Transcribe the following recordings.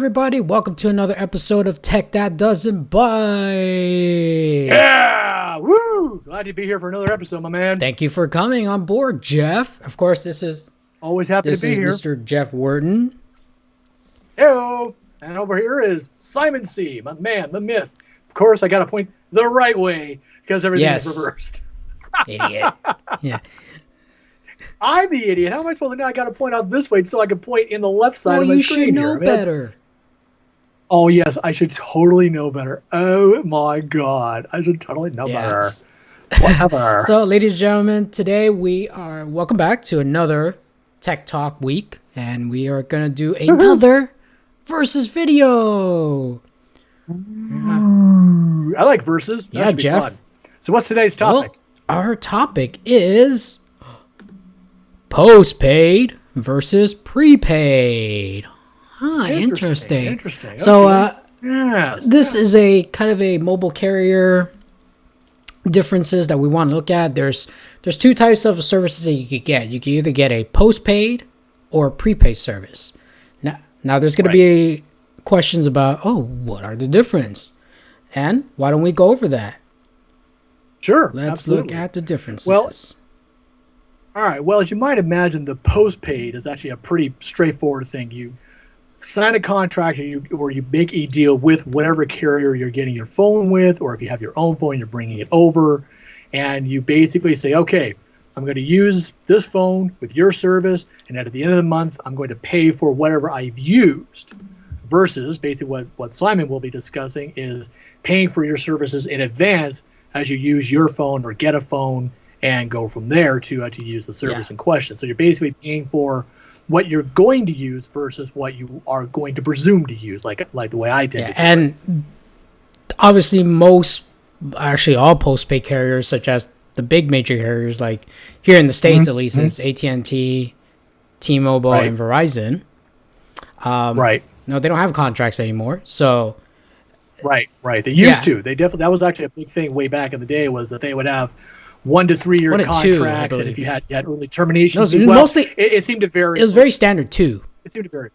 everybody, welcome to another episode of Tech That Doesn't Bite. Yeah! Woo! Glad to be here for another episode, my man. Thank you for coming on board, Jeff. Of course, this is always happy to be here. Mr. Jeff Wharton. Hello! And over here is Simon C., my man, the myth. Of course, I got to point the right way because everything is reversed. Idiot. Yeah. I'm the idiot. How am I supposed to know I got to point out this way so I can point in the left side of my screen here? You should know better. Oh, yes. I should totally know better. Oh, my God. I should totally know better. Whatever. So, ladies and gentlemen, today we are welcome back to another Tech Talk week. And we are going to do another versus video. Ooh, I like versus. That should be Jeff. Fun. So what's today's topic? Well, our topic is postpaid versus prepaid. Interesting. Interesting. So, yes. This is a kind of a mobile carrier differences that we want to look at. There's two types of services that you could get. You can either get a postpaid or a prepaid service. Now there's going to be questions about, what are the difference? And why don't we go over that? Sure. Let's look at the differences. Well, all right. Well, as you might imagine, the postpaid is actually a pretty straightforward thing. You sign a contract or you make a deal with whatever carrier you're getting your phone with, or if you have your own phone, you're bringing it over, and you basically say, okay, I'm going to use this phone with your service, and at the end of the month, I'm going to pay for whatever I've used. Versus basically what Simon will be discussing is paying for your services in advance as you use your phone or get a phone and go from there to use the service in question. So you're basically paying for what you're going to use versus what you are going to presume to use, like the way I tend to do and obviously all postpaid carriers, such as the big major carriers, like here in the States at least, it's AT&T, T-Mobile, and Verizon. No, they don't have contracts anymore. So, right. They used to. They definitely. That was actually a big thing way back in the day. Was that they would have 1 to 3 year contracts, and if you had early termination, mostly it seemed to vary. It was very standard too. It seemed to vary.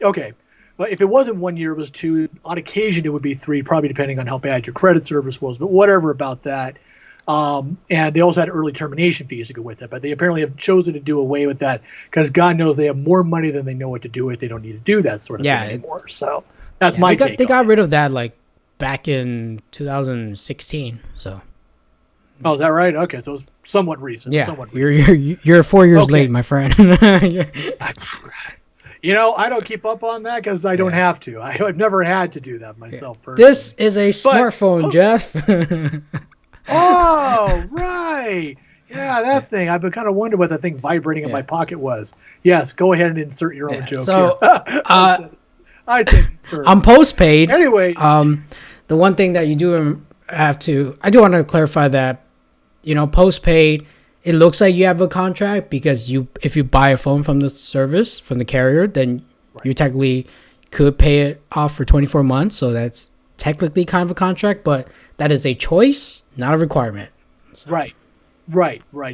Okay, well, if it wasn't 1 year, it was 2. On occasion, it would be 3, probably depending on how bad your credit service was. But whatever about that. And they also had early termination fees to go with it, but they apparently have chosen to do away with that because God knows they have more money than they know what to do with. They don't need to do that sort of thing anymore. So that's my take. They got rid of that like back in 2016. So. Oh, is that right? Okay, so it's somewhat recent. Yeah, somewhat recent. You're 4 years late, my friend. I don't keep up on that because I don't have to. I've never had to do that myself personally. This is a smartphone, Jeff. Oh, right. Yeah, that thing. I've been kind of wondering what that thing vibrating in my pocket was. Yes, go ahead and insert your own joke. So, I think insert. I'm postpaid. Anyways. The one thing that you do have to, I do want to clarify that, postpaid, it looks like you have a contract because if you buy a phone from the service, from the carrier, then you technically could pay it off for 24 months. So that's technically kind of a contract, but that is a choice, not a requirement. So. Right.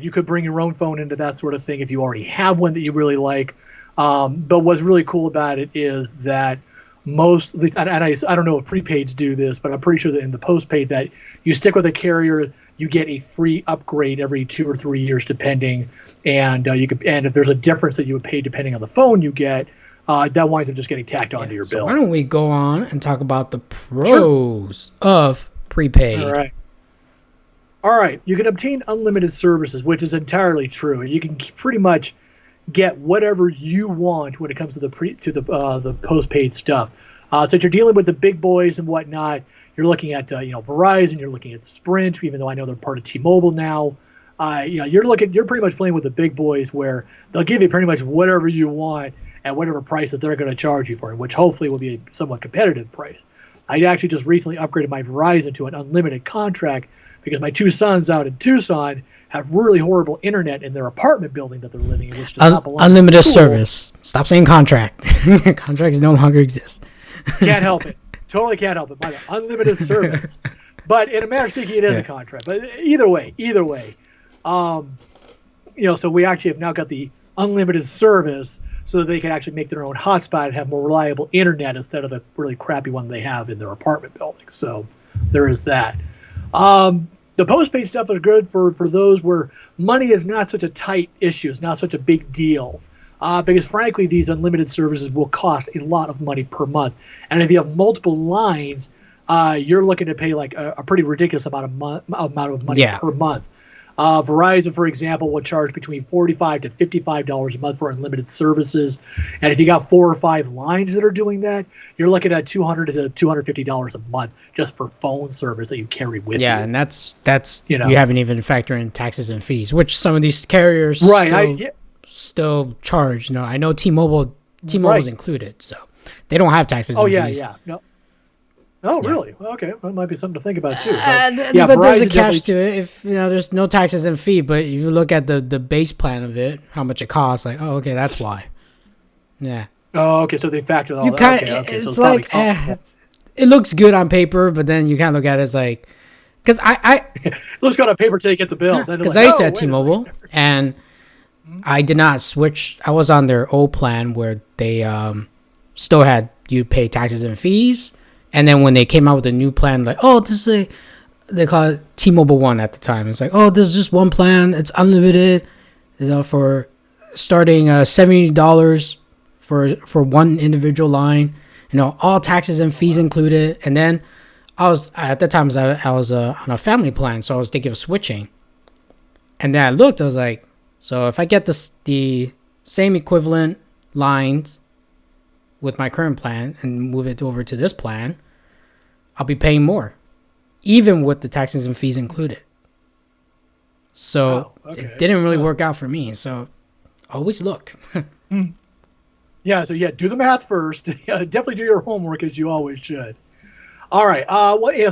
You could bring your own phone into that sort of thing if you already have one that you really like. But what's really cool about it is that most, and I don't know if prepaids do this, but I'm pretty sure that in the postpaid that you stick with a carrier, you get a free upgrade every 2 or 3 years, depending. And and if there's a difference that you would pay depending on the phone you get, that winds up just getting tacked onto your bill. Why don't we go on and talk about the pros of prepaid? All right. You can obtain unlimited services, which is entirely true. You can pretty much get whatever you want when it comes to the postpaid stuff. So if you're dealing with the big boys and whatnot, you're looking at Verizon, you're looking at Sprint, even though I know they're part of T-Mobile now. You're pretty much playing with the big boys where they'll give you pretty much whatever you want at whatever price that they're going to charge you for it, which hopefully will be a somewhat competitive price. I actually just recently upgraded my Verizon to an unlimited contract because my 2 sons out in Tucson have really horrible internet in their apartment building that they're living in, which does not belong unlimited to school. Service. Stop saying contract. Contracts no longer exist. Can't help it. Totally can't help it. Unlimited service. But in a matter of speaking, it is a contract. But either way. So we actually have now got the unlimited service. so they can actually make their own hotspot and have more reliable internet instead of the really crappy one they have in their apartment building. So there is that. The postpaid stuff is good for those where money is not such a tight issue. It's not such a big deal. Because frankly, these unlimited services will cost a lot of money per month. And if you have multiple lines, you're looking to pay like a pretty ridiculous amount of money per month. Verizon, for example, will charge between $45 to $55 a month for unlimited services. And if you got 4 or 5 lines that are doing that, you're looking at $200 to $250 a month just for phone service that you carry with you. Yeah, and that's you haven't even factored in taxes and fees, which some of these carriers still charge. I know T-Mobile's included, so they don't have taxes and fees. No. Oh, really? Okay, that might be something to think about too. But there's a catch to it. If there's no taxes and fee, but you look at the base plan of it, how much it costs. Like, oh, okay, that's why. Yeah. Oh, okay. So they factor all that. Okay. It's so like it looks good on paper, but then you kind of look at it as like, because I let's go on paper till you get the bill. Because I used to have T-Mobile, and I did not switch. I was on their old plan where they still had you pay taxes and fees. And then when they came out with a new plan, like, oh, they call it T-Mobile One at the time. It's like, oh, there's just one plan. It's unlimited, for starting $70 for one individual line. All taxes and fees included. And then at the time I was on a family plan, so I was thinking of switching. And then I looked, I was like, so if I get the same equivalent lines with my current plan and move it over to this plan, I'll be paying more, even with the taxes and fees included. So it didn't really work out for me. So always look. Yeah. So do the math first. Definitely do your homework, as you always should. All right.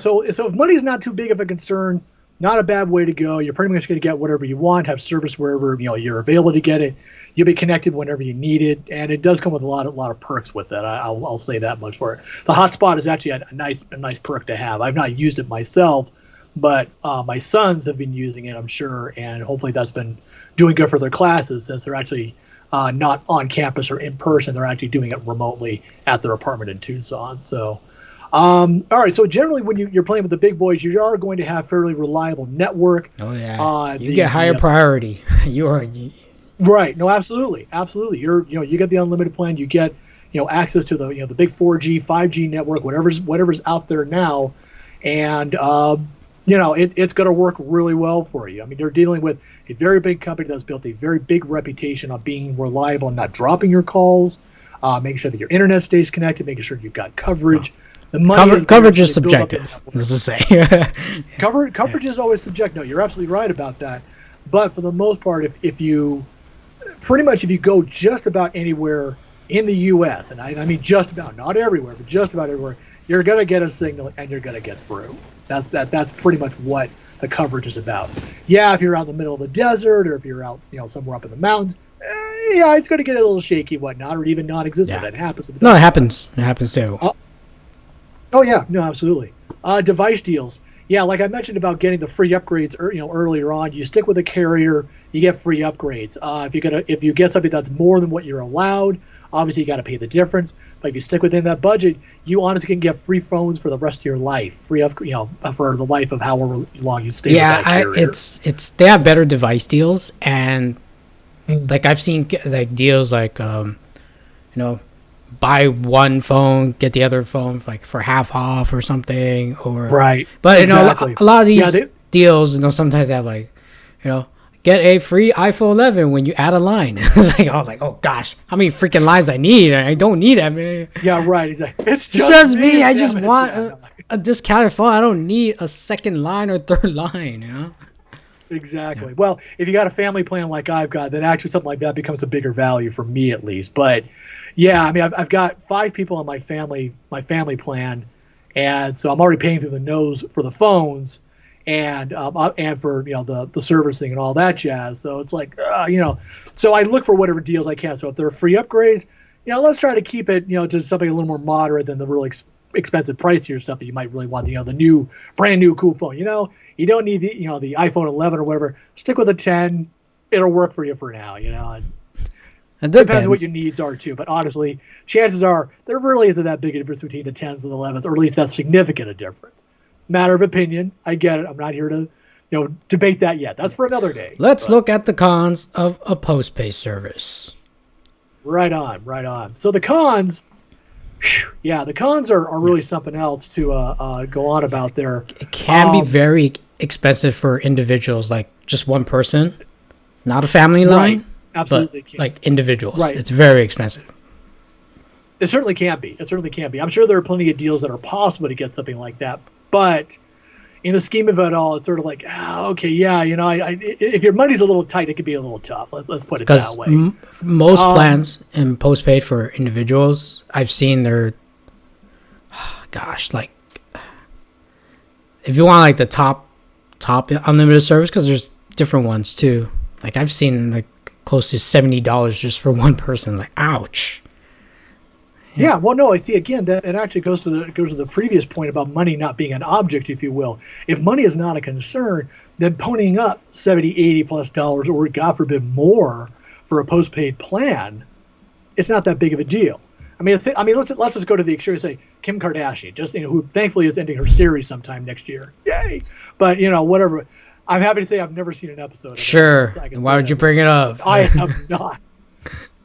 So if money's not too big of a concern, not a bad way to go. You're pretty much going to get whatever you want, have service wherever you're available to get it. You'll be connected whenever you need it, and it does come with a lot of perks with it. I'll say that much for it. The hotspot is actually a nice perk to have. I've not used it myself, but my sons have been using it, I'm sure, and hopefully that's been doing good for their classes since they're actually not on campus or in person. They're actually doing it remotely at their apartment in Tucson. So, all right. So generally, when you're playing with the big boys, you are going to have fairly reliable network. Oh yeah, you get higher priority. Right. No, absolutely. You get the unlimited plan. You get, access to the big 4G, 5G network, whatever's out there now, and it's going to work really well for you. I mean, you're dealing with a very big company that's built a very big reputation of being reliable and not dropping your calls, making sure that your internet stays connected, making sure you've got coverage. The money coverage is subjective. Let's just say coverage is always subjective. No, you're absolutely right about that. But for the most part, if you go just about anywhere in the U.S., and I mean just about, not everywhere, but just about everywhere, you're going to get a signal and you're going to get through. That's pretty much what the coverage is about. Yeah, if you're out in the middle of the desert or if you're out somewhere up in the mountains, it's going to get a little shaky and whatnot, or even non-existent. That happens. No, it happens. It happens too. Oh yeah, no, absolutely. Device deals. Yeah, like I mentioned about getting the free upgrades, earlier on. You stick with a carrier, you get free upgrades. If you get something that's more than what you're allowed, obviously you got to pay the difference. But if you stick within that budget, you honestly can get free phones for the rest of your life, for the life of however long you stay. Yeah, with that carrier. They have better device deals, and like I've seen like deals like buy one phone, get the other phone for half off or something, or right. But exactly. A lot of these deals, sometimes they have get a free iPhone 11 when you add a line. It's like, oh gosh, how many freaking lines I need? I don't need that, man. Yeah, right. Exactly. It's just me. I just want a discounted phone. I don't need a second line or third line. Exactly. Yeah. Well, if you got a family plan like I've got, then actually something like that becomes a bigger value for me at least. But yeah, I mean, I've got 5 people on my family plan, and so I'm already paying through the nose for the phones and for the servicing and all that jazz. So it's like so I look for whatever deals I can. So if there are free upgrades, let's try to keep it to something a little more moderate than the really expensive pricier stuff that you might really want. The brand new cool phone. You don't need the iPhone 11 or whatever. Stick with a 10. It'll work for you for now. It Depends on what depends. your needs are too. But honestly, chances are there really isn't that big a difference between the 10s and the 11s, or at least that's significant a difference. Matter of opinion. I get it. I'm not here to, debate that yet. That's for another day. Let's look at the cons of a postpaid service. Right on, right on. So the cons, yeah, the cons are really something else to go on about there. It can be very expensive for individuals, like just one person, not a family line, right. Absolutely, but like individuals. Right. It's very expensive. It certainly can be. It certainly can be. I'm sure there are plenty of deals that are possible to get something like that, but in the scheme of it all, it's sort of like, okay, yeah, if your money's a little tight, it could be a little tough. Let's put it that way. Most plans in postpaid for individuals, I've seen they're, like, if you want like the top unlimited service, because there's different ones too. Like I've seen like close to $70 just for one person. Like, ouch. Yeah, well, no, I see. Again, that it actually goes to the previous point about money not being an object, if you will. If money is not a concern, then ponying up $70, $80+, or God forbid more for a postpaid plan, it's not that big of a deal. Let's just go to the extreme and say Kim Kardashian, who thankfully is ending her series sometime next year. Yay! But whatever. I'm happy to say I've never seen an episode of it. Sure. Why would you bring it up? I have not.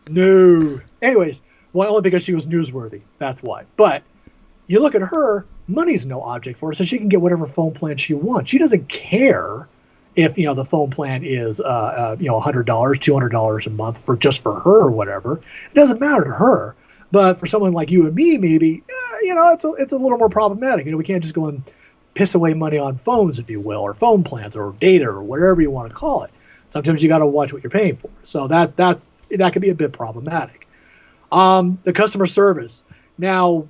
No. Anyways. Well, only because she was newsworthy. That's why. But you look at her, money's no object for her, so she can get whatever phone plan she wants. She doesn't care if the phone plan is $100, $200 a month for her or whatever. It doesn't matter to her. But for someone like you and me, maybe it's a little more problematic. We can't just go and piss away money on phones, if you will, or phone plans, or data, or whatever you want to call it. Sometimes you got to watch what you're paying for. So that could be a bit problematic. The customer service. Now,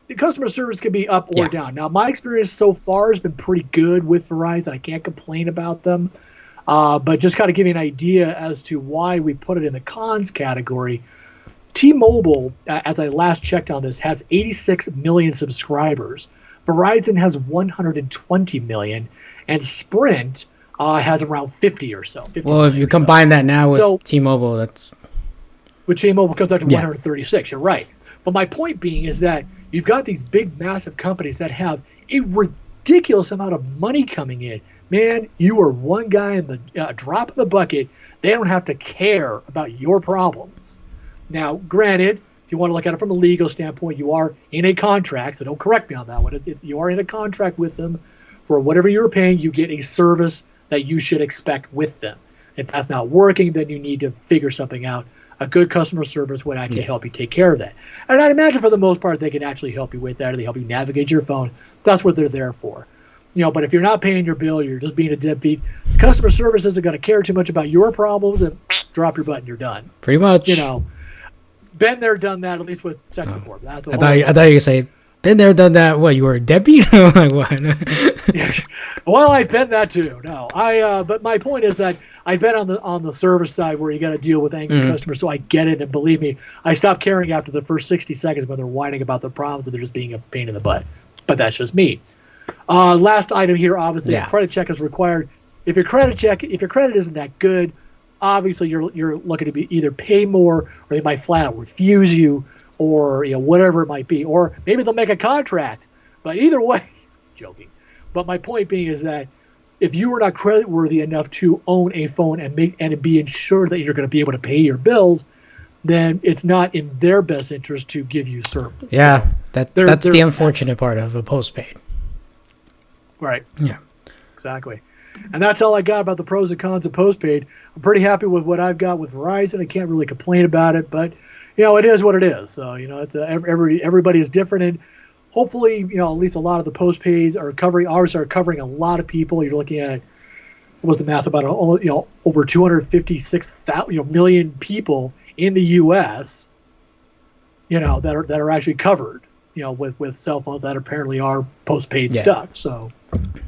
the customer service can be up or down. Now, my experience so far has been pretty good with Verizon. I can't complain about them. But just kind of give you an idea as to why we put it in the cons category. T-Mobile, as I last checked on this, has 86 million subscribers. Verizon has 120 million. And Sprint has around 50 or so. Well, if you combine that now with T-Mobile, that's... With T-Mobile comes out to 136. You're right. But my point being is that you've got these big, massive companies that have a ridiculous amount of money coming in. Man, you are one guy in the drop in the bucket. They don't have to care about your problems. Now, granted, if you want to look at it from a legal standpoint, you are in a contract, so don't correct me on that one. You are in a contract with them for whatever you're paying. You get a service that you should expect with them. If that's not working, then you need to figure something out. A good customer service would actually help you take care of that. And I'd imagine for the most part, they can actually help you with that, or they help you navigate your phone. That's what they're there for. But if you're not paying your bill, you're just being a deadbeat. Customer service isn't going to care too much about your problems, and drop your button, you're done. Pretty much. Been there, done that, at least with tech support. That's I thought you were going to say, been there, done that. What, you were a deadbeat? Like, what? Well, I've been that too. No, but my point is that I've been on the service side where you got to deal with angry customers, so I get it. And believe me, I stopped caring after the first 60 seconds when they're whining about their problems and they're just being a pain in the butt. But that's just me. Last item here, obviously, a credit check is required. If your credit isn't that good, obviously you're looking to be either pay more, or they might flat out refuse you, or whatever it might be, or maybe they'll make a contract. But either way, joking. But my point being is that if you are not creditworthy enough to own a phone and be ensured that you're going to be able to pay your bills, then it's not in their best interest to give you service. Yeah, so that's the unfortunate part of a postpaid. Right. Yeah. Exactly. And that's all I got about the pros and cons of postpaid. I'm pretty happy with what I've got with Verizon. I can't really complain about it, but it is what it is. So it's everybody is different, and hopefully, at least a lot of the postpaids are covering a lot of people. You're looking at, what was the math, about over 256 million people in the U.S. that are actually covered, with cell phones that apparently are postpaid stuff. So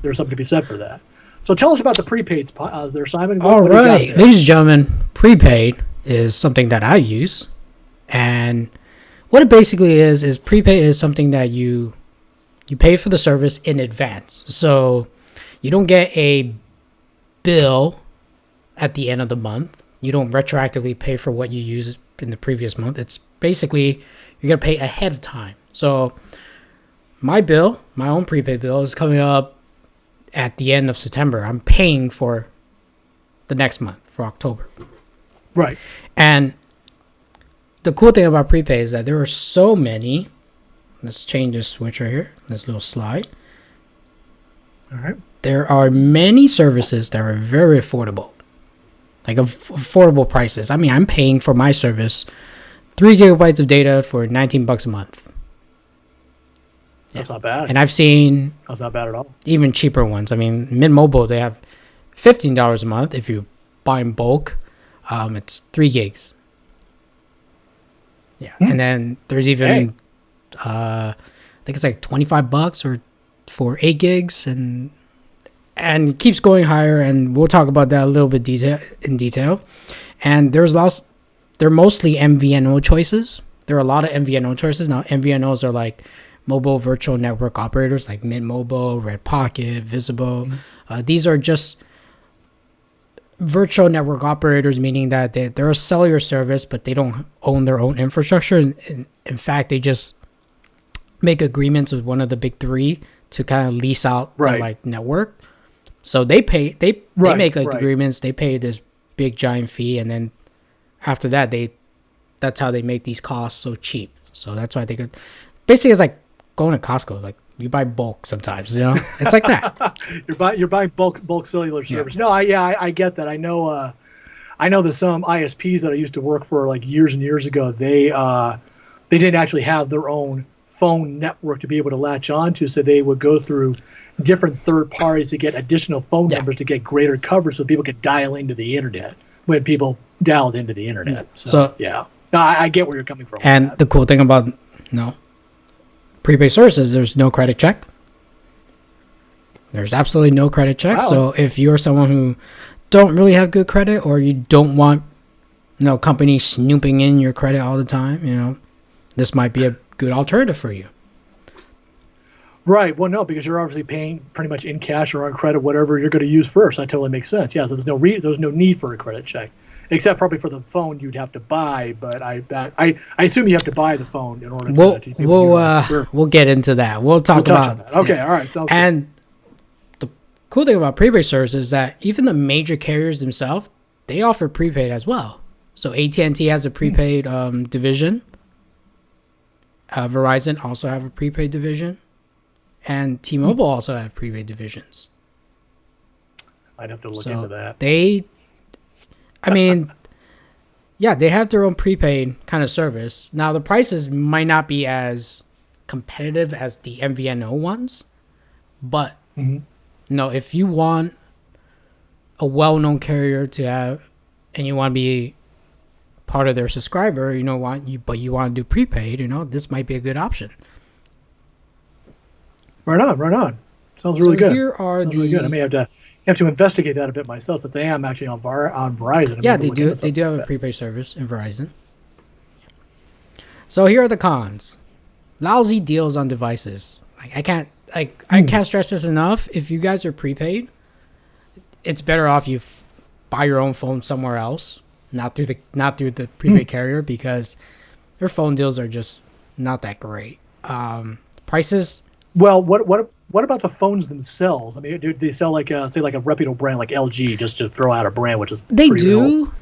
there's something to be said for that. So tell us about the prepaids there, Simon. All right, ladies and gentlemen, prepaid is something that I use, and what it basically is prepaid is something that you pay for the service in advance. So you don't get a bill at the end of the month, you don't retroactively pay for what you used in the previous month. It's basically you're gonna pay ahead of time. So my bill, my own prepaid bill, is coming up at the end of September. I'm paying for the next month, for October. Right. And the cool thing about prepaid is that there are so many. Let's change this switch right here. This little slide. All right. There are many services that are very affordable. Like affordable prices. I mean, I'm paying for my service 3 gigabytes of data for $19 a month. That's not bad. And I've seen That's not bad at all. even cheaper ones. I mean, Mint Mobile, they have $15 a month. If you buy in bulk, it's 3 gigs. Yeah. And then there's even, I think it's like $25 or for 8 gigs, and it keeps going higher. And we'll talk about that a little bit in detail. And they're mostly MVNO choices. There are a lot of MVNO choices. Now, MVNOs are like mobile virtual network operators like Mint Mobile, Red Pocket, Visible. These are just virtual network operators, meaning that they're a cellular service, but they don't own their own infrastructure. In fact, they just make agreements with one of the big three to kind of lease out their like network. So they make like agreements. They pay this big giant fee, and then after that, that's how they make these costs so cheap. So that's why they could basically, it's like going to Costco. Like you buy bulk sometimes, you know. It's like that. You're buying bulk cellular service. No, I get that. I know that some ISPs that I used to work for like years and years ago, they didn't actually have their own phone network to be able to latch onto, so they would go through different third parties to get additional phone numbers to get greater coverage, so people could dial into the internet when people dialed into the internet. So yeah, no, I get where you're coming from. And the cool thing about prepaid services, there's no credit check. There's absolutely no credit check. Wow. So if you're someone who don't really have good credit, or you don't want companies snooping in your credit all the time, this might be a good alternative for you. Right. Well, no, because you're obviously paying pretty much in cash or on credit, whatever you're going to use first. That totally makes sense. Yeah, so there's no need for a credit check, except probably for the phone you'd have to buy. But I assume you have to buy the phone in order to. We'll get into that. We'll talk about that. Okay. All right. Sounds good. The cool thing about prepaid service is that even the major carriers themselves, they offer prepaid as well. So AT&T has a prepaid division. Verizon also have a prepaid division, and T-Mobile also have prepaid divisions. I'd have to look into that. They have their own prepaid kind of service. Now, the prices might not be as competitive as the MVNO ones, but if you want a well-known carrier to have, and you want to be part of their subscriber, but you want to do prepaid, this might be a good option. Right on. Sounds really good. Really good. I may have to investigate that a bit myself, since I am actually on Verizon. Yeah, they do have a prepaid service in Verizon. So here are the cons. Lousy deals on devices. I can't stress this enough. If you guys are prepaid, it's better off you buy your own phone somewhere else. Not through the prepaid carrier, because their phone deals are just not that great. Prices. Well, what about the phones themselves? I mean, do they sell like a reputable brand like LG, just to throw out a brand, which is they do.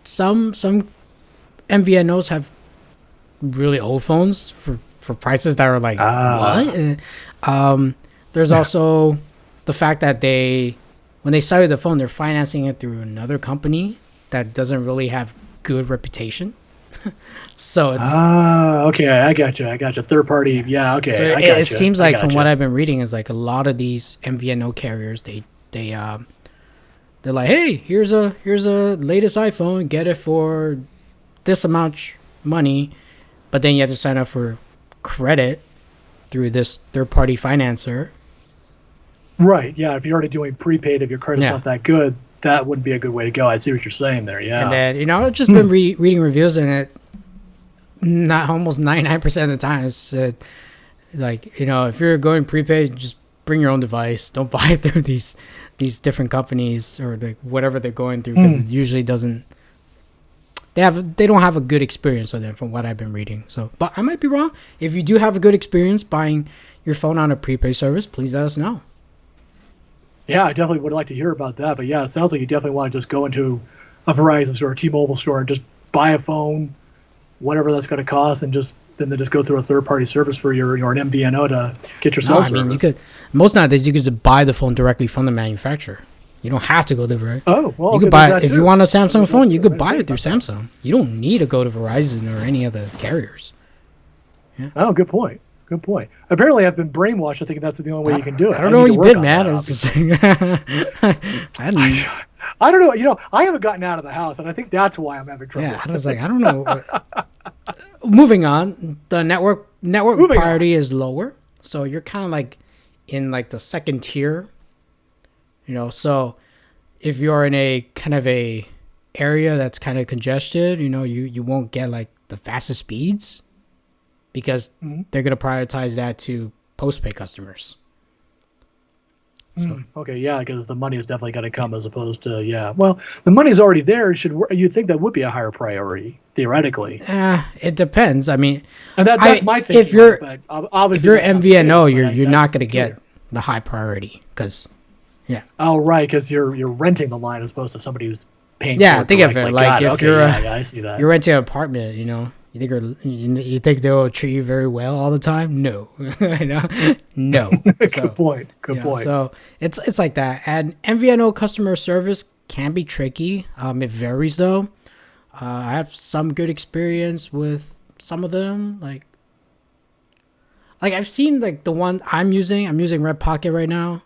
Some MVNOs have really old phones for prices that are like what? There's also the fact that when they sell you the phone, they're financing it through another company that doesn't really have good reputation. So it's okay. I got you. Third party. Yeah. Okay. So it seems like from what I've been reading is like a lot of these MVNO carriers, they're like, hey, here's a latest iPhone, get it for this amount money, but then you have to sign up for credit through this third party financer. Right. Yeah. If you're already doing prepaid, if your credit's not that good, that wouldn't be a good way to go. I see what you're saying there. Yeah. And then, I've just been reading reviews, and almost 99% of the time, it's if you're going prepaid, just bring your own device. Don't buy it through these different companies or whatever they're going through, because it usually doesn't. They don't have a good experience with it from what I've been reading. So, but I might be wrong. If you do have a good experience buying your phone on a prepaid service, please let us know. Yeah, I definitely would like to hear about that. But yeah, it sounds like you definitely want to just go into a Verizon store, a T-Mobile store, and just buy a phone, whatever that's going to cost, and then just go through a third-party service for your an MVNO to get your cell service. I mean, you could nowadays you could just buy the phone directly from the manufacturer. You don't have to go to Verizon. Oh, well, you could buy it if you want a Samsung phone. You could buy it through Samsung. You don't need to go to Verizon or any other carriers. Yeah. Oh, good point. Good point. Apparently, I've been brainwashed. I think that's the only way you can do it. I don't know what you've been, man. I don't know. You know, I haven't gotten out of the house, and I think that's why I'm having trouble. Yeah, I was like, I don't know. Moving on, the network priority is lower, so you're kind of like in like the second tier. You know, so if you're in a kind of a area that's kind of congested, you know, you won't get like the fastest speeds because they're going to prioritize that to postpaid customers. So. Okay, yeah, because the money is definitely going to come as opposed to, well, the money's already there. You'd think that would be a higher priority, theoretically. It depends. I mean, and that's my thinking. If you're MVNO, you're not going to get the high priority because... Yeah. Oh, right, because you're renting the line as opposed to somebody who's paying. Yeah, think of it like if you're I see that. You're renting an apartment, you know. You think they'll treat you very well all the time? No, no. Good point. Good point. So it's like that, and MVNO customer service can be tricky. It varies though. I have some good experience with some of them, like I've seen like the one I'm using Red Pocket right now.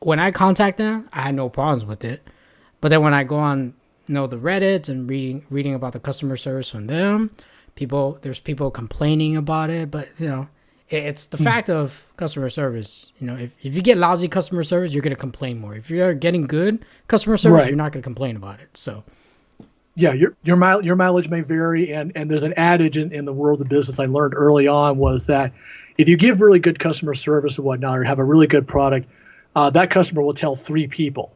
When I contact them, I had no problems with it. But then when I go on, the Reddits and reading about the customer service from them, there's people complaining about it. But, it's the fact of customer service. You know, if you get lousy customer service, you're going to complain more. If you're getting good customer service, you're not going to complain about it. So, yeah, your mileage may vary. And there's an adage in the world of business I learned early on was that if you give really good customer service and whatnot, or have a really good product, that customer will tell 3 people.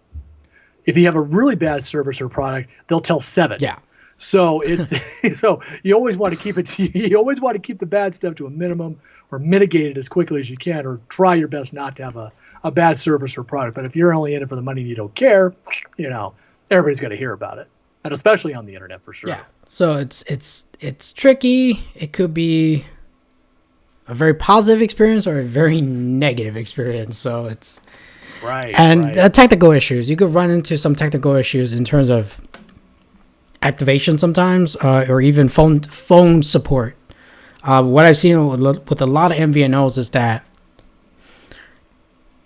If you have a really bad service or product, they'll tell 7. Yeah. So so you always want to keep the bad stuff to a minimum or mitigate it as quickly as you can, or try your best not to have a bad service or product. But if you're only in it for the money and you don't care, everybody's going to hear about it, and especially on the internet for sure. Yeah. So it's tricky. It could be a very positive experience or a very negative experience. So it's right. Technical issues. You could run into some technical issues in terms of activation sometimes, or even phone support. What I've seen with a lot of MVNOs is that,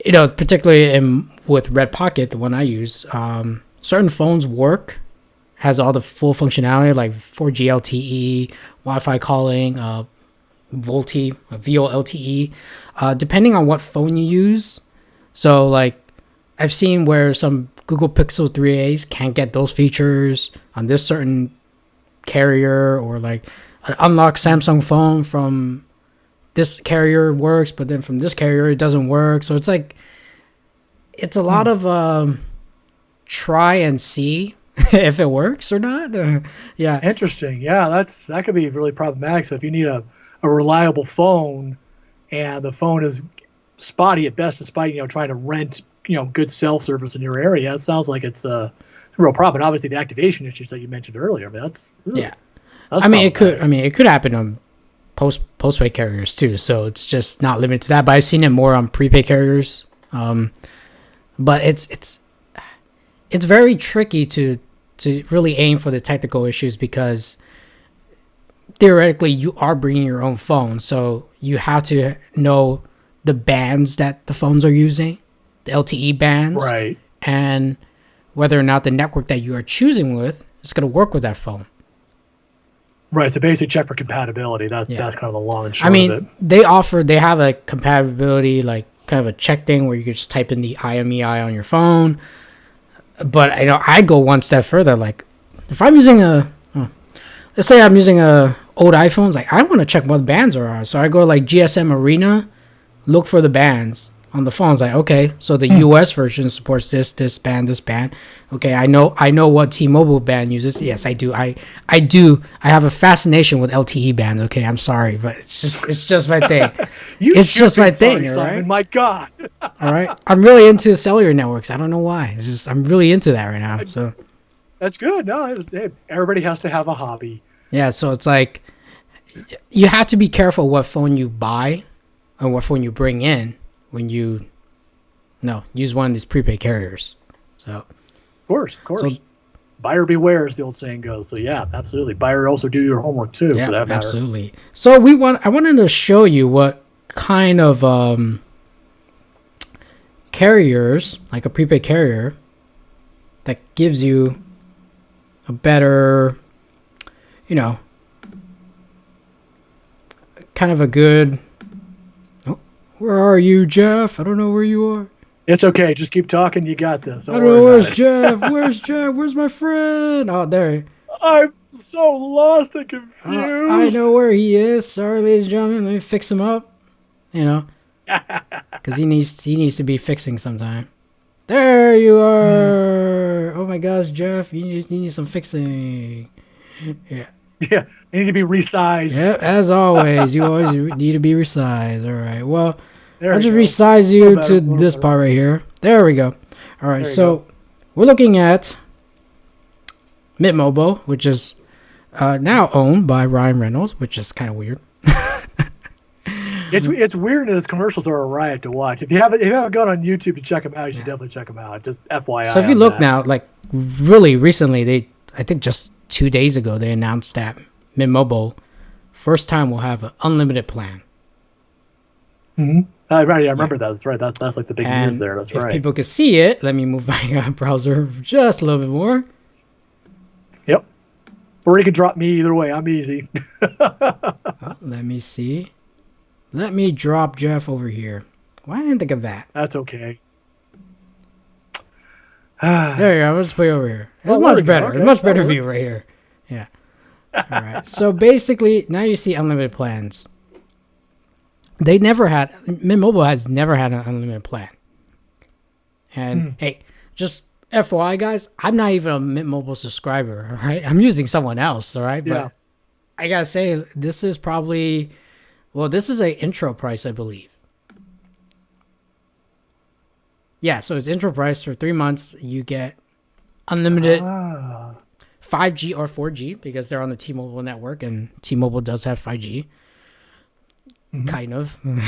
particularly with Red Pocket, the one I use, certain phones has all the full functionality like 4G LTE, Wi-Fi calling, VoLTE, depending on what phone you use. So like I've seen where some Google Pixel 3As can't get those features on this certain carrier, or like an unlocked Samsung phone from this carrier works, but then from this carrier it doesn't work. So it's like it's a lot of try and see if it works or not. Yeah. Interesting. Yeah, that could be really problematic. So if you need a reliable phone and the phone is spotty at best, despite trying to rent good cell service in your area, it sounds like it's a real problem. And obviously the activation issues that you mentioned earlier, that's really, that's it could happen on postpaid carriers too, so it's just not limited to that, but I've seen it more on prepaid carriers. But it's very tricky to really aim for the technical issues, because theoretically you are bringing your own phone, so you have to know the bands that the phones are using, the LTE bands, right, and whether or not the network that you are choosing with is going to work with that phone. Right, so basically check for compatibility. That's kind of the long and short of it. They have a compatibility, like kind of a check thing where you could just type in the IMEI on your phone. But I go one step further. Like if I'm using let's say I'm using a old iPhones, like I want to check what bands are on. So I go like GSM Arena, look for the bands on the phone. It's like, okay, so the US version supports this band, this band. Okay, I know what T-Mobile band uses. Yes, I do. I have a fascination with LTE bands. Okay, I'm sorry, but it's just my thing. It's just my thing, all right? My God. All right, I'm really into cellular networks. I don't know why. It's just I'm really into that right now. So that's good. No, everybody has to have a hobby. Yeah, so it's like you have to be careful what phone you buy and what phone you bring in when you use one of these prepaid carriers. So of course. So, buyer beware, as the old saying goes. So yeah, absolutely. Buyer also do your homework too, yeah, for that matter. Absolutely. So I wanted to show you what kind of carriers, like a prepaid carrier, that gives you a better, kind of a good. Oh, where are you, Jeff? I don't know where you are. It's okay. Just keep talking. You got this. I don't know. Where's Jeff? Where's Jeff? Where's my friend? Oh, there. I'm so lost and confused. I know where he is. Sorry, ladies and gentlemen. Let me fix him up. Because he needs to be fixing sometime. There you are. Oh my gosh, Jeff, you need some fixing. Yeah. Yeah, they need to be resized. Yeah, as always, you always need to be resized. All right. Well, I'll just resize you to this part right here. There we go. All right. So we're looking at Mint Mobile, which is now owned by Ryan Reynolds, which is kind of weird. It's weird, and his commercials are a riot to watch. If you haven't gone on YouTube to check them out, you should definitely check them out. Just FYI. So if you look now, like really recently, I think just 2 days ago, they announced that Mint Mobile first time will have an unlimited plan. Mm-hmm. Right, I remember that. That's right. That's like the big news there. That's right. If people can see it, let me move my browser just a little bit more. Yep. Or you can drop me either way. I'm easy. Let me see. Let me drop Jeff over here. Why didn't I think of that? That's okay. There you go. Let's put it over here. It's much better. Okay. It's much better view right here. Yeah. All right. So basically, now you see unlimited plans. Mint Mobile has never had an unlimited plan. And hey, just FYI, guys, I'm not even a Mint Mobile subscriber. All right, I'm using someone else. All right, but I gotta say, this is probably. Well, this is an intro price, I believe. Yeah, so it's intro price for 3 months. You get unlimited 5G or 4G because they're on the T-Mobile network, and T-Mobile does have 5G. Kind of. Well,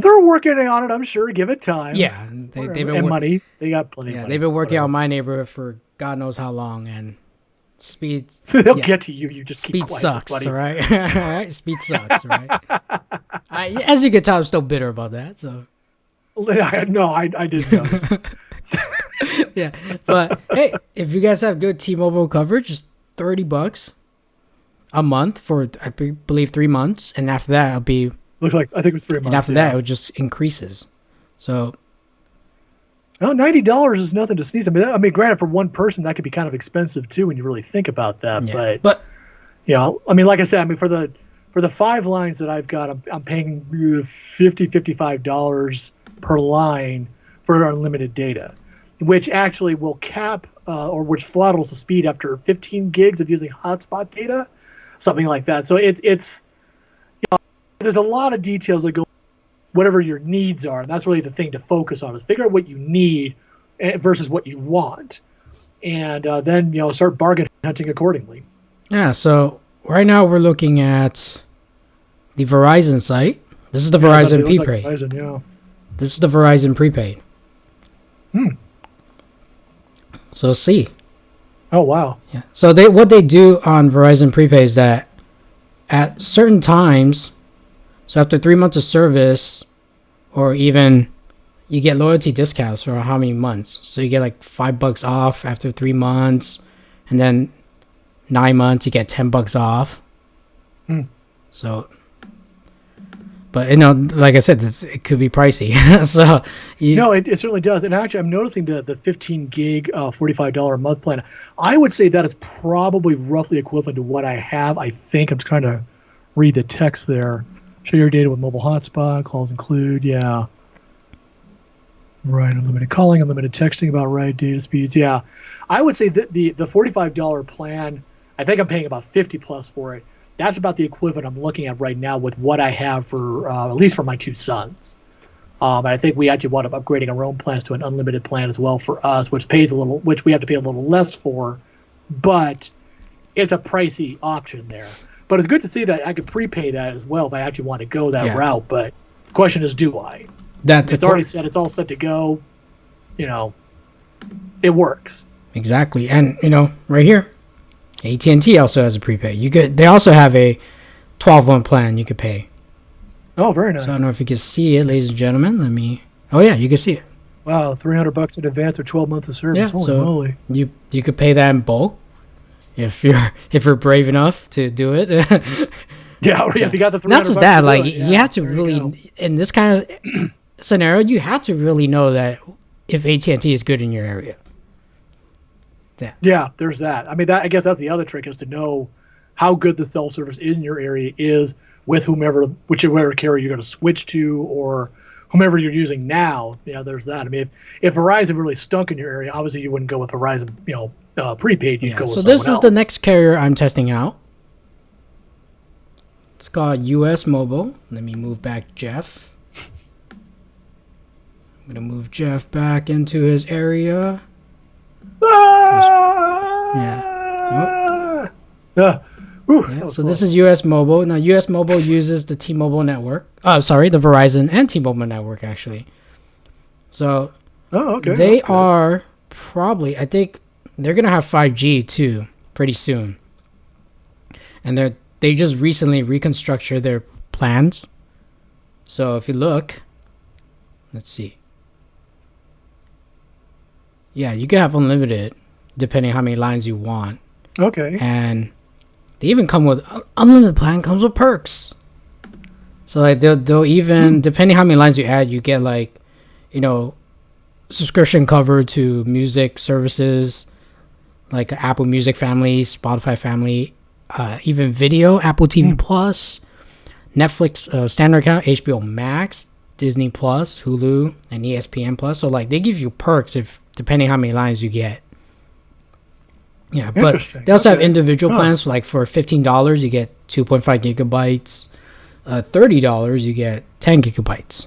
they're working on it, I'm sure. Give it time. Yeah. They've been money. They got plenty of money. They've been working on my neighborhood for God knows how long, and speed. They'll get to you. You just keep quiet. Speed sucks, buddy. All right? Speed sucks, right? As you can tell, I'm still bitter about that. So. No, I didn't notice. Yeah, but hey, if you guys have good T-Mobile coverage, it's $30 a month for I believe 3 months, and after that it'll be. Looks like I think it was 3 months. And after that, it just increases. So. Well, $90 is nothing to sneeze. I mean, granted, for one person, that could be kind of expensive too when you really think about that. Yeah. But like I said, for the 5 lines that I've got, I'm paying $55 per line for unlimited data, which actually will cap or which throttles the speed after 15 gigs of using hotspot data, something like that. So it's there's a lot of details that go. Whatever your needs are, and that's really the thing to focus on is figure out what you need versus what you want, and then start bargain hunting accordingly. Yeah. So right now we're looking at the Verizon site. This is the Verizon prepaid. Like Verizon, This is the Verizon prepaid. So see. Oh wow. Yeah. So what they do on Verizon prepaid is that at certain times. So after 3 months of service, or even you get loyalty discounts for how many months. So you get like $5 off after 3 months, and then 9 months you get $10 off. So, but like I said, it could be pricey. So it certainly does. And actually, I'm noticing the 15 gig $45 a month plan. I would say that is probably roughly equivalent to what I have. I think I'm trying to read the text there. Share your data with mobile hotspot. Calls include, yeah. Right, unlimited calling, unlimited texting, about right, data speeds. Yeah, I would say that the $45 plan, I think I'm paying about 50 plus for it. That's about the equivalent I'm looking at right now with what I have for at least for my two sons. And I think we actually wound up upgrading our own plans to an unlimited plan as well for us, which we have to pay a little less for, but it's a pricey option there. But it's good to see that I could prepay that as well if I actually want to go that route. But the question is, do I? It's already said, it's all set to go. It works. Exactly. And right here, AT&T also has a prepaid. They also have a 12-month plan you could pay. Oh, very nice. So I don't know if you can see it, ladies and gentlemen. Oh yeah, you can see it. Wow, $300 in advance or 12 months of service. Yeah, Holy so moly. You could pay that in bulk if you're brave enough to do it. Yeah, if you got the $300. Not just that, you have to really, in this kind of scenario, you have to really know that if AT&T is good in your area. Yeah, there's that. I mean, I guess that's the other trick, is to know how good the cell service in your area is with whichever carrier you're going to switch to, or whomever you're using now. Yeah, there's that. I mean, if Verizon really stunk in your area, obviously you wouldn't go with Verizon, prepaid. You'd go with someone else. So this is the next carrier I'm testing out. It's called US Mobile. Let me move back Jeff. I'm going to move Jeff back into his area. So this is US Mobile. Now, US Mobile uses the T-Mobile network. The Verizon and T-Mobile network, actually. So they are probably, I think they're going to have 5G too pretty soon. And they just recently reconstructed their plans. So if you look, let's see. Yeah, you can have unlimited depending how many lines you want. Okay. And they even come with unlimited plan comes with perks. So they'll even depending how many lines you add, you get subscription cover to music services like Apple Music family, Spotify family, even video, Apple TV Plus, Netflix standard account, HBO Max, Disney Plus, Hulu, and ESPN Plus. So they give you perks depending how many lines you get. Yeah, but they also have individual plans. Like for $15, you get 2.5 gigabytes. $30, you get 10 gigabytes.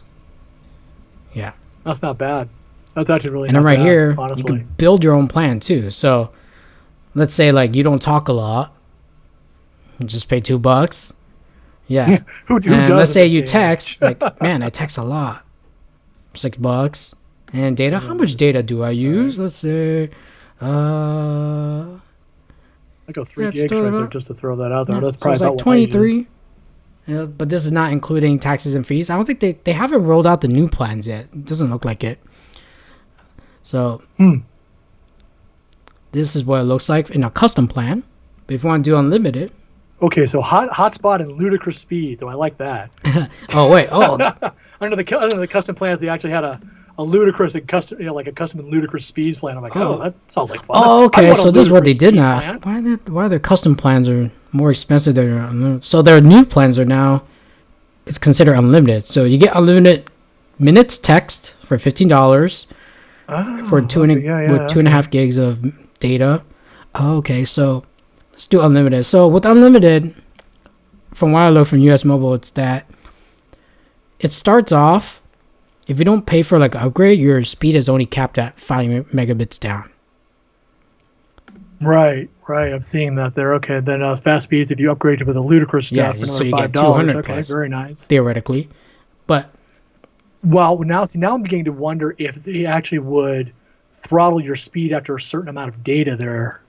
Yeah, that's not bad. That's actually really. And not then bad, here, honestly, you can build your own plan too. So, let's say you don't talk a lot, you just pay $2. Yeah. who does? Let's say you text. Man, I text a lot. $6. And data. How much data do I use? Let's say. I go 3 gigs right there just to throw that out there. That's probably about 23. Yeah, but this is not including taxes and fees. I don't think they haven't rolled out the new plans yet. It doesn't look like it. So this is what it looks like in a custom plan. But if you want to do unlimited. Okay, so hotspot and ludicrous speed. So I like that. Oh wait, under the custom plans, they actually had a ludicrous and custom, a custom and ludicrous speeds plan. I'm like, that sounds like fun. Oh, okay. So this is what they did now. Why their custom plans are more expensive than their unlimited? So their new plans are now, it's considered unlimited. So you get unlimited minutes text for $15 for 2.5 gigs of data. Oh, okay, so let's do unlimited. So with unlimited, from what I learned from US Mobile, it's that it starts off. If you don't pay for upgrade, your speed is only capped at 5 megabits down. Right. I'm seeing that there. Okay, then fast speeds, if you upgrade it with the ludicrous stuff, so you $5. get 200 okay, plus, very nice. Theoretically, but now I'm beginning to wonder if they actually would throttle your speed after a certain amount of data there.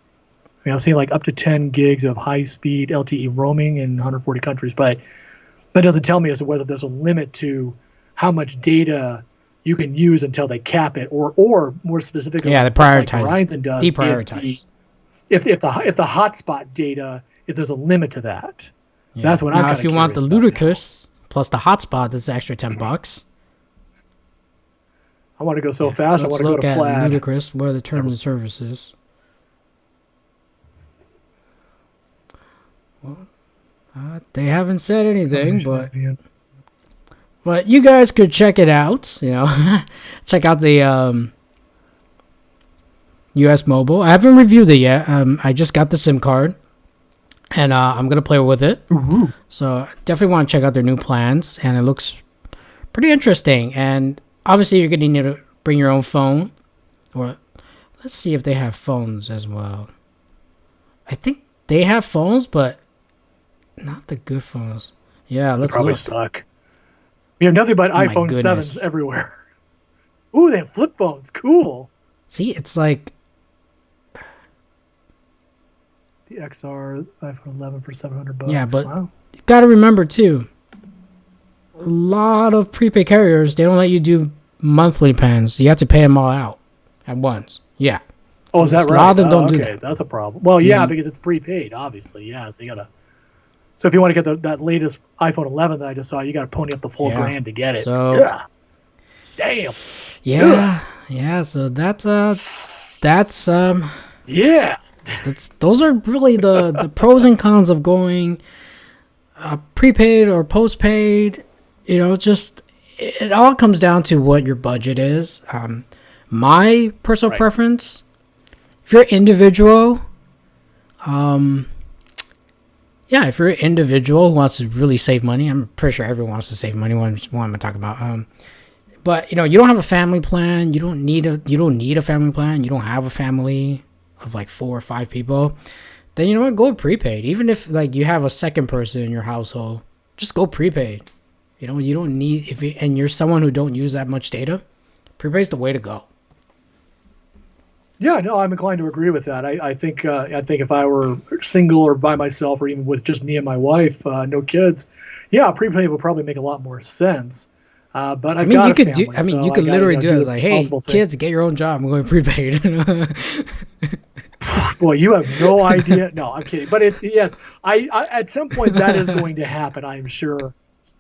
I mean, I'm seeing up to 10 gigs of high-speed LTE roaming in 140 countries, but that doesn't tell me as to whether there's a limit to how much data you can use until they cap it, or more specifically, they prioritize. Like Verizon does. Deprioritize. If the hotspot data, if there's a limit to that, that's what I'm. Now, if you want the ludicrous plus the hotspot, that's extra $10. I want to go so fast. I want to go to Plaid. Look at ludicrous. What are the terms and services? Well, they haven't said anything, but But you guys could check it out. You know, check out the US Mobile. I haven't reviewed it yet. I just got the SIM card, and I'm gonna play with it. Ooh. So definitely want to check out their new plans, and it looks pretty interesting. And obviously, you're gonna need to bring your own phone, or let's see if they have phones as well. I think they have phones, but not the good phones. Yeah, let's probably look. suck. We have nothing but Oh my iPhone goodness. 7s everywhere. Ooh, they have flip phones. Cool. See, it's like The XR iPhone 11 for $700. yeah, but wow. you gotta remember too. A lot of prepaid carriers, they don't let you do monthly plans. You have to pay them all out at once. Yeah. Oh, is that A right? lot of them don't okay, do that. that's a problem. Well, yeah, Mhm. because it's prepaid, obviously. Yeah, so you gotta. So if you want to get that latest iPhone 11 that I just saw, you got to pony up the full Yeah. grand to get it. So Yeah. Damn. yeah. So that's Yeah. those are really the pros and cons of going prepaid or postpaid. You know, just it all comes down to what your budget is. My personal Right. preference, if you're individual, yeah, if you're an individual who wants to really save money, I'm pretty sure everyone wants to save money. What am I talking about? But you know, you don't have a family plan. You don't need a family plan. You don't have a family of like 4 or 5 people. Then you know what? Go with prepaid. Even if like you have a second person in your household, just go prepaid. You know, you don't need and you're someone who don't use that much data. Prepaid's the way to go. Yeah, no, I'm inclined to agree with that. I think if I were single or by myself or even with just me and my wife, no kids, yeah, prepaid would probably make a lot more sense. But I've got You a could family, you so could I gotta, literally do do it the like, hey, responsible thing. kids, get your own job. I'm going prepaid. Boy, you have no idea. No, I'm kidding. But yes, I at some point that is going to happen, I'm sure.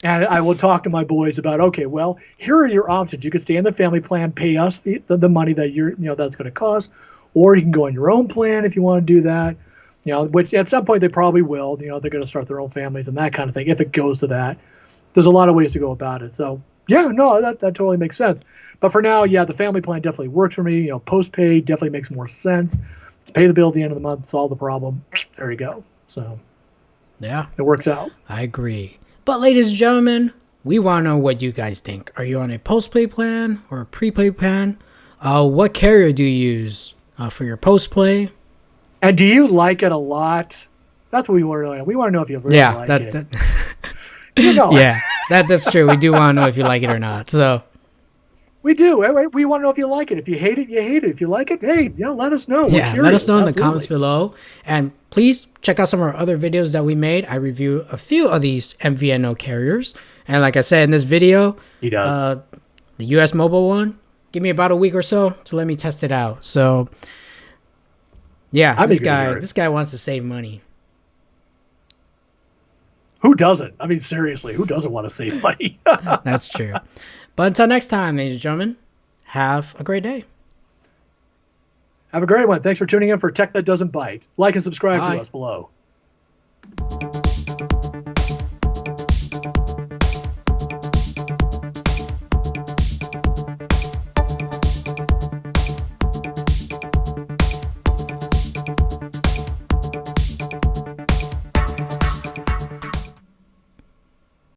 And I will talk to my boys about, okay, well, here are your options. You could stay in the family plan, pay us the money that that's going to cost, or you can go on your own plan if you want to do that. You know, which at some point they probably will. You know, they're going to start their own families and that kind of thing. If it goes to that, there's a lot of ways to go about it. So yeah, no, that totally makes sense. But for now, yeah, the family plan definitely works for me. You know, postpaid definitely makes more sense. Pay the bill at the end of the month, solve the problem. There you go. So Yeah, it works out. I agree. But ladies and gentlemen, we want to know what you guys think. Are you on a postpaid plan or a prepaid plan? What carrier do you use for your postplay? And do you like it a lot? That's what we want to know. We want to know if you really like it. That You know, yeah, that's true. We do want to know if you like it or not. So we do. We want to know if you like it. If you hate it, you hate it. If you like it, hey, let us know. We're yeah, curious. let us know in the Absolutely. comments below. And please check out some of our other videos that we made. I review a few of these MVNO carriers. And like I said in this video, He does. the US Mobile one, give me about a week or so to let me test it out. So yeah, I'm this eager to hear it. guy wants to save money. Who doesn't? I mean, seriously, who doesn't want to save money? That's true. But until next time, ladies and gentlemen, have a great day. Have a great one. Thanks for tuning in for Tech That Doesn't Bite. Like and subscribe Bye. to us below.